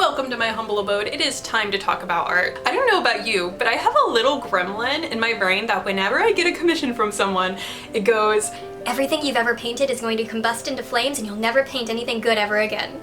Welcome to my humble abode. It is time to talk about art. I don't know about you, but I have a little gremlin in my brain that whenever I get a commission from someone, it goes, "Everything you've ever painted is going to combust into flames and you'll never paint anything good ever again."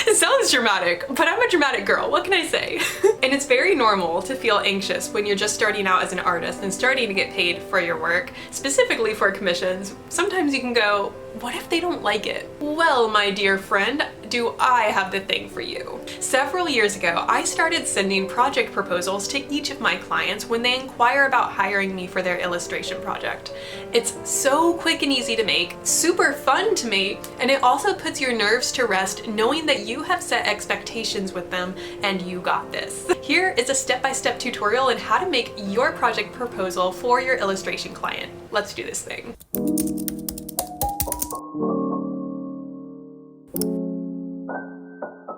It sounds dramatic, but I'm a dramatic girl, what can I say? And it's very normal to feel anxious when you're just starting out as an artist and starting to get paid for your work, specifically for commissions. Sometimes you can go, what if they don't like it? Well, my dear friend, do I have the thing for you. Several years ago, I started sending project proposals to each of my clients when they inquire about hiring me for their illustration project. It's so quick and easy to make, super fun to make, and it also puts your nerves to rest knowing that you have set expectations with them and you got this. Here is a step-by-step tutorial on how to make your project proposal for your illustration client. Let's do this thing.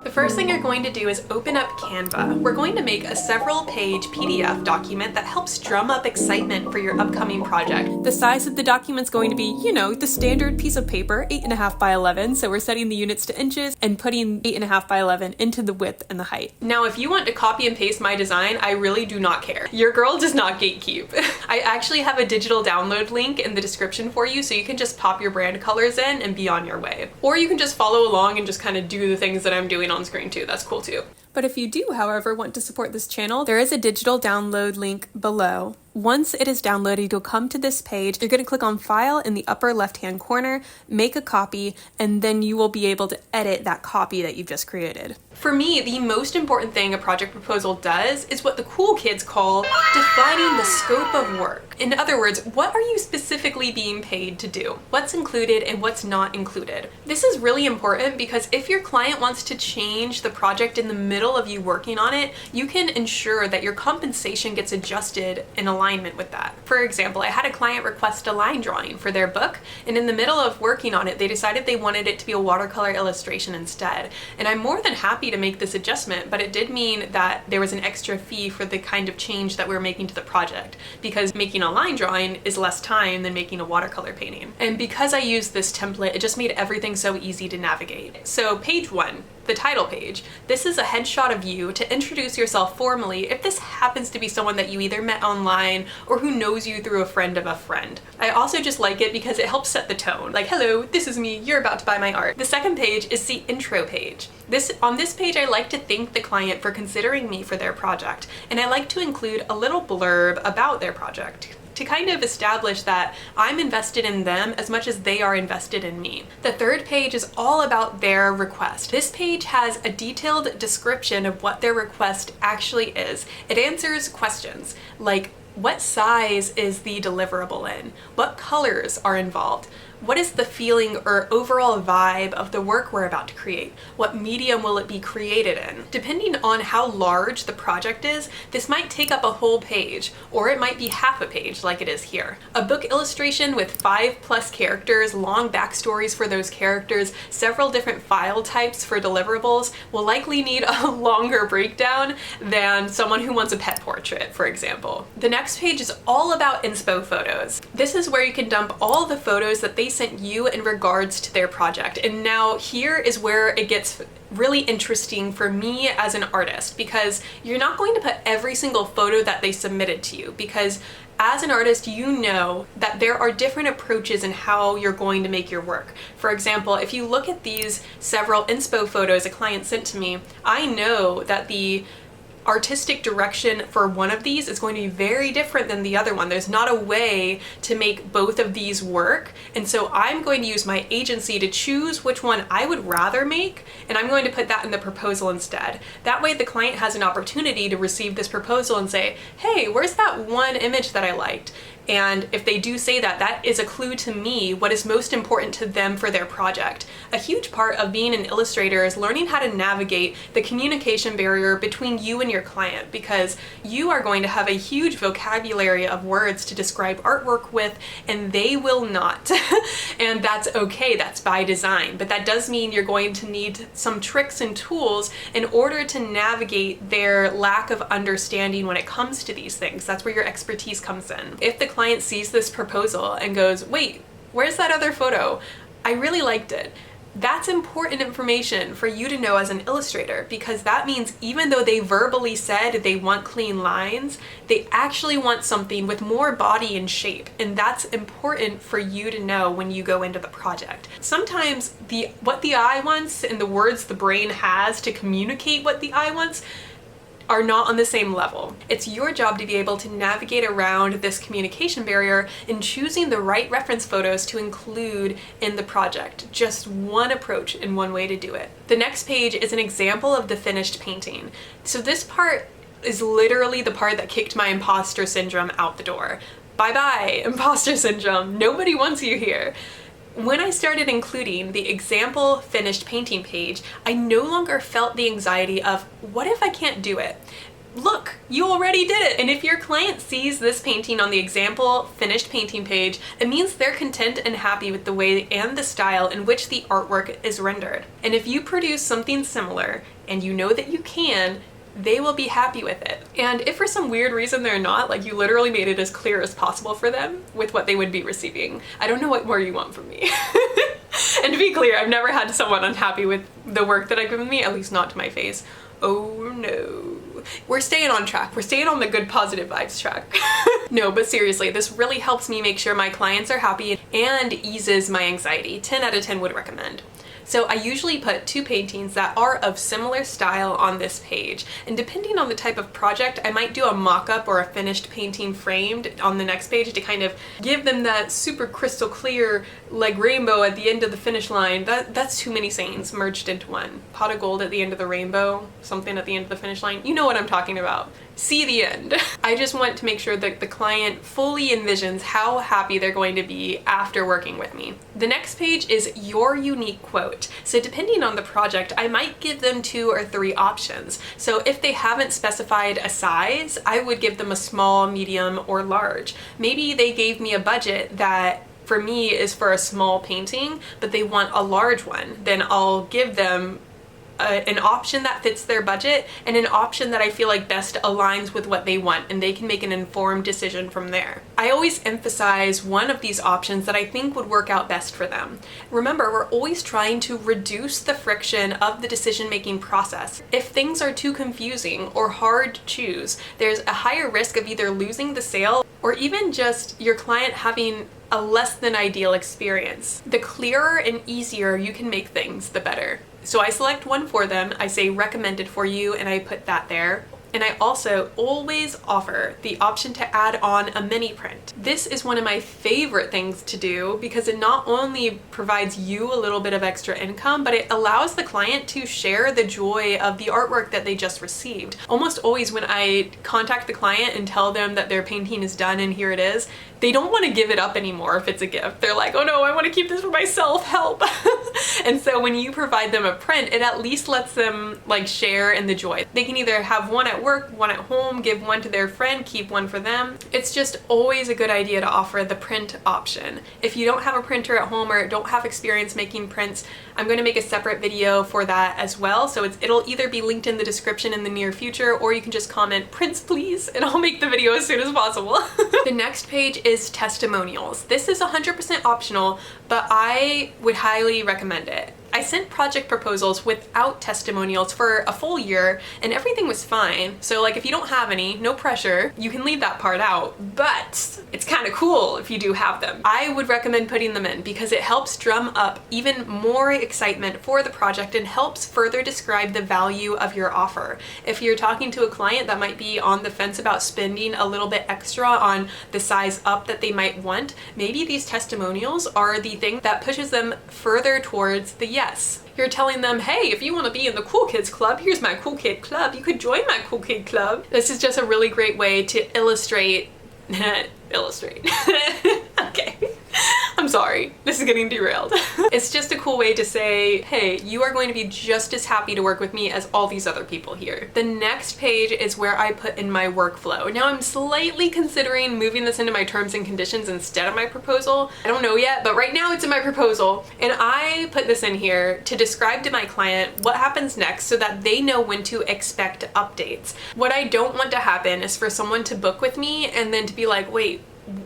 The first thing you're going to do is open up Canva. We're going to make a several-page PDF document that helps drum up excitement for your upcoming project. The size of the document's going to be, you know, the standard piece of paper, 8.5 by 11, so we're setting the units to inches and putting 8.5 by 11 into the width and the height. Now, if you want to copy and paste my design, I really do not care. Your girl does not gatekeep. I actually have a digital download link in the description for you, so you can just pop your brand colors in and be on your way. Or you can just follow along and just kind of do the things that I'm doing on screen too. That's cool too. But if you do, however, want to support this channel, there is a digital download link below. Once it is downloaded, you'll come to this page. You're going to click on File in the upper left-hand corner, make a copy, and then you will be able to edit that copy that you've just created. For me, the most important thing a project proposal does is what the cool kids call defining the scope of work. In other words, what are you specifically being paid to do? What's included and what's not included? This is really important because if your client wants to change the project in the middle of you working on it, you can ensure that your compensation gets adjusted in alignment with that. For example, I had a client request a line drawing for their book, and in the middle of working on it, they decided they wanted it to be a watercolor illustration instead. And I'm more than happy to make this adjustment, but it did mean that there was an extra fee for the kind of change that we were making to the project, because making a line drawing is less time than making a watercolor painting. And because I used this template, it just made everything so easy to navigate. So page 1. The title page. This is a headshot of you to introduce yourself formally if this happens to be someone that you either met online or who knows you through a friend of a friend. I also just like it because it helps set the tone. Like, hello, this is me, you're about to buy my art. The second page is the intro page. On this page, I like to thank the client for considering me for their project, and I like to include a little blurb about their project to kind of establish that I'm invested in them as much as they are invested in me. The third page is all about their request. This page has a detailed description of what their request actually is. It answers questions like, what size is the deliverable in? What colors are involved? What is the feeling or overall vibe of the work we're about to create? What medium will it be created in? Depending on how large the project is, this might take up a whole page, or it might be half a page like it is here. A book illustration with 5+ characters, long backstories for those characters, several different file types for deliverables will likely need a longer breakdown than someone who wants a pet portrait, for example. The next page is all about inspo photos. This is where you can dump all the photos that they sent you in regards to their project. And now here is where it gets really interesting for me as an artist, because you're not going to put every single photo that they submitted to you, because as an artist, you know that there are different approaches in how you're going to make your work. For example, if you look at these several inspo photos a client sent to me, I know that the artistic direction for one of these is going to be very different than the other one. There's not a way to make both of these work, and so I'm going to use my agency to choose which one I would rather make, and I'm going to put that in the proposal instead. That way the client has an opportunity to receive this proposal and say, hey, where's that one image that I liked? And if they do say that, that is a clue to me what is most important to them for their project. A huge part of being an illustrator is learning how to navigate the communication barrier between you and your client, because you are going to have a huge vocabulary of words to describe artwork with, and they will not. And that's okay, that's by design. But that does mean you're going to need some tricks and tools in order to navigate their lack of understanding when it comes to these things. That's where your expertise comes in. If the client sees this proposal and goes, wait, where's that other photo? I really liked it. That's important information for you to know as an illustrator, because that means even though they verbally said they want clean lines, they actually want something with more body and shape. And that's important for you to know when you go into the project. Sometimes what the eye wants and the words the brain has to communicate what the eye wants are not on the same level. It's your job to be able to navigate around this communication barrier in choosing the right reference photos to include in the project. Just one approach and one way to do it. The next page is an example of the finished painting. So this part is literally the part that kicked my imposter syndrome out the door. Bye-bye, imposter syndrome. Nobody wants you here. When I started including the example finished painting page, I no longer felt the anxiety of, what if I can't do it? Look, you already did it! And if your client sees this painting on the example finished painting page, it means they're content and happy with the way and the style in which the artwork is rendered. And if you produce something similar, and you know that you can, they will be happy with it. And if for some weird reason they're not, like you literally made it as clear as possible for them with what they would be receiving, I don't know what more you want from me. And to be clear, I've never had someone unhappy with the work that I've given me, at least not to my face. Oh no. We're staying on track. We're staying on the good positive vibes track. No, but seriously, this really helps me make sure my clients are happy and eases my anxiety. 10 out of 10 would recommend. So I usually put 2 paintings that are of similar style on this page. And depending on the type of project, I might do a mock-up or a finished painting framed on the next page to kind of give them that super crystal clear like rainbow at the end of the finish line. That's too many sayings merged into one. Pot of gold at the end of the rainbow, something at the end of the finish line. You know what I'm talking about. See the end. I just want to make sure that the client fully envisions how happy they're going to be after working with me. The next page is your unique quote. So depending on the project, I might give them 2 or 3 options. So if they haven't specified a size, I would give them a small, medium, or large. Maybe they gave me a budget that for me is for a small painting, but they want a large one. Then I'll give them an option that fits their budget and an option that I feel like best aligns with what they want, and they can make an informed decision from there. I always emphasize one of these options that I think would work out best for them. Remember, we're always trying to reduce the friction of the decision-making process. If things are too confusing or hard to choose, there's a higher risk of either losing the sale or even just your client having a less than ideal experience. The clearer and easier you can make things, the better. So I select one for them, I say recommended for you, and I put that there. And I also always offer the option to add on a mini print. This is one of my favorite things to do because it not only provides you a little bit of extra income, but it allows the client to share the joy of the artwork that they just received. Almost always when I contact the client and tell them that their painting is done and here it is, they don't want to give it up anymore if it's a gift. They're like, oh no, I want to keep this for myself, help. And so when you provide them a print, it at least lets them like share in the joy. They can either have one at work, one at home, give one to their friend, keep one for them. It's just always a good idea to offer the print option. If you don't have a printer at home or don't have experience making prints, I'm going to make a separate video for that as well. So it'll either be linked in the description in the near future, or you can just comment prints please, and I'll make the video as soon as possible. The next page is testimonials. This is 100% optional, but I would highly recommend it. I sent project proposals without testimonials for a full year and everything was fine. So like if you don't have any, no pressure, you can leave that part out, but it's kind of cool if you do have them. I would recommend putting them in because it helps drum up even more excitement for the project and helps further describe the value of your offer. If you're talking to a client that might be on the fence about spending a little bit extra on the size up that they might want, maybe these testimonials are the thing that pushes them further towards the yes. You're telling them, hey, if you want to be in the Cool Kids Club, here's my Cool Kid Club. You could join my Cool Kid Club. This is just a really great way to illustrate. Okay. I'm sorry, this is getting derailed. It's just a cool way to say, hey, you are going to be just as happy to work with me as all these other people here. The next page is where I put in my workflow. Now I'm slightly considering moving this into my terms and conditions instead of my proposal. I don't know yet, but right now it's in my proposal. And I put this in here to describe to my client what happens next so that they know when to expect updates. What I don't want to happen is for someone to book with me and then to be like, wait,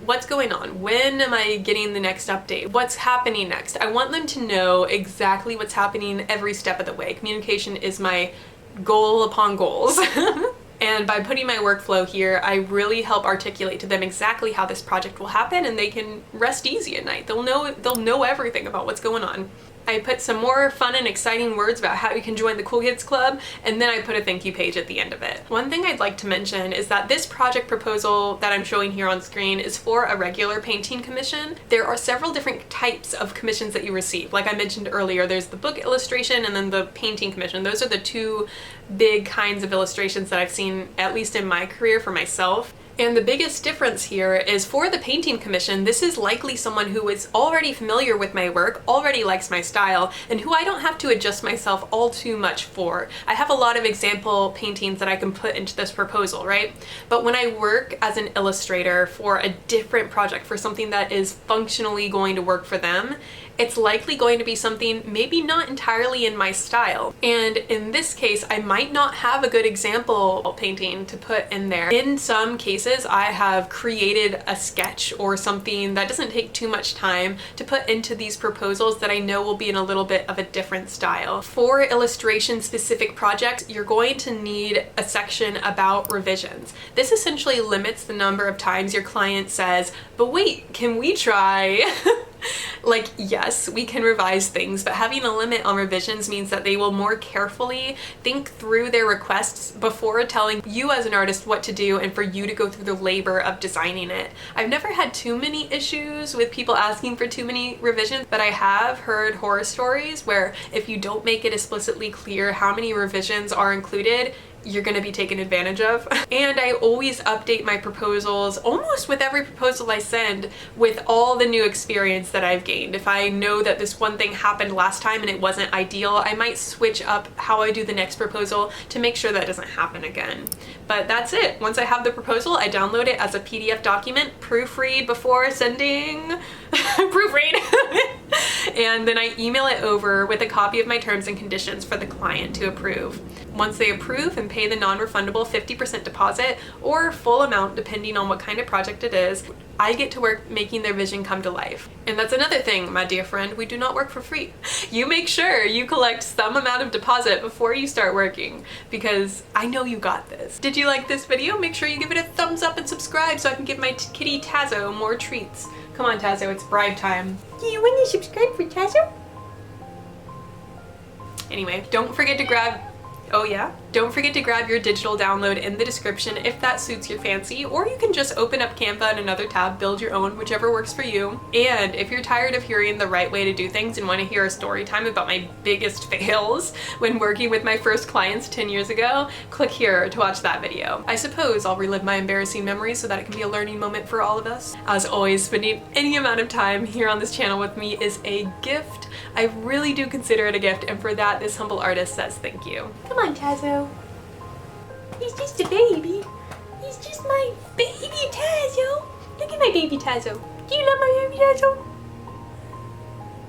what's going on? When am I getting the next update? What's happening next? I want them to know exactly what's happening every step of the way. Communication is my goal upon goals. And by putting my workflow here, I really help articulate to them exactly how this project will happen, and they can rest easy at night. They'll know everything about what's going on. I put some more fun and exciting words about how you can join the Cool Kids Club, and then I put a thank you page at the end of it. One thing I'd like to mention is that this project proposal that I'm showing here on screen is for a regular painting commission. There are several different types of commissions that you receive. Like I mentioned earlier, there's the book illustration and then the painting commission. Those are the two big kinds of illustrations that I've seen, at least in my career, for myself. And the biggest difference here is for the painting commission, this is likely someone who is already familiar with my work, already likes my style, and who I don't have to adjust myself all too much for. I have a lot of example paintings that I can put into this proposal, right? But when I work as an illustrator for a different project, for something that is functionally going to work for them, it's likely going to be something maybe not entirely in my style. And in this case, I might not have a good example painting to put in there. In some cases, I have created a sketch or something that doesn't take too much time to put into these proposals that I know will be in a little bit of a different style. For illustration specific projects, you're going to need a section about revisions. This essentially limits the number of times your client says, "But wait, can we try?" Like, yes, we can revise things, but having a limit on revisions means that they will more carefully think through their requests before telling you as an artist what to do and for you to go through the labor of designing it. I've never had too many issues with people asking for too many revisions, but I have heard horror stories where if you don't make it explicitly clear how many revisions are included, you're going to be taken advantage of. And I always update my proposals almost with every proposal I send with all the new experience that I've gained. If I know that this one thing happened last time and it wasn't ideal, I might switch up how I do the next proposal to make sure that doesn't happen again. But that's it. Once I have the proposal, I download it as a PDF document, proofread before sending, proofread, and then I email it over with a copy of my terms and conditions for the client to approve. Once they approve and pay the non-refundable 50% deposit or full amount depending on what kind of project it is, I get to work making their vision come to life. And that's another thing, my dear friend, we do not work for free. You make sure you collect some amount of deposit before you start working, because I know you got this. Did you like this video? Make sure you give it a thumbs up and subscribe so I can give my kitty Tazo more treats. Come on, Tazo, it's bribe time. Do you want to subscribe for Tazo? Anyway, don't forget to grab your digital download in the description if that suits your fancy, or you can just open up Canva in another tab, build your own, whichever works for you. And if you're tired of hearing the right way to do things and want to hear a story time about my biggest fails when working with my first clients 10 years ago, click here to watch that video. I suppose I'll relive my embarrassing memories so that it can be a learning moment for all of us. As always, spending any amount of time here on this channel with me is a gift. I really do consider it a gift, and for that, this humble artist says thank you. Come on, Tazo. He's just a baby. He's just my baby Tazo. Look at my baby Tazo. Do you love my baby Tazo?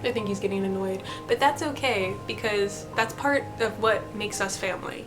I think he's getting annoyed, but that's okay because that's part of what makes us family.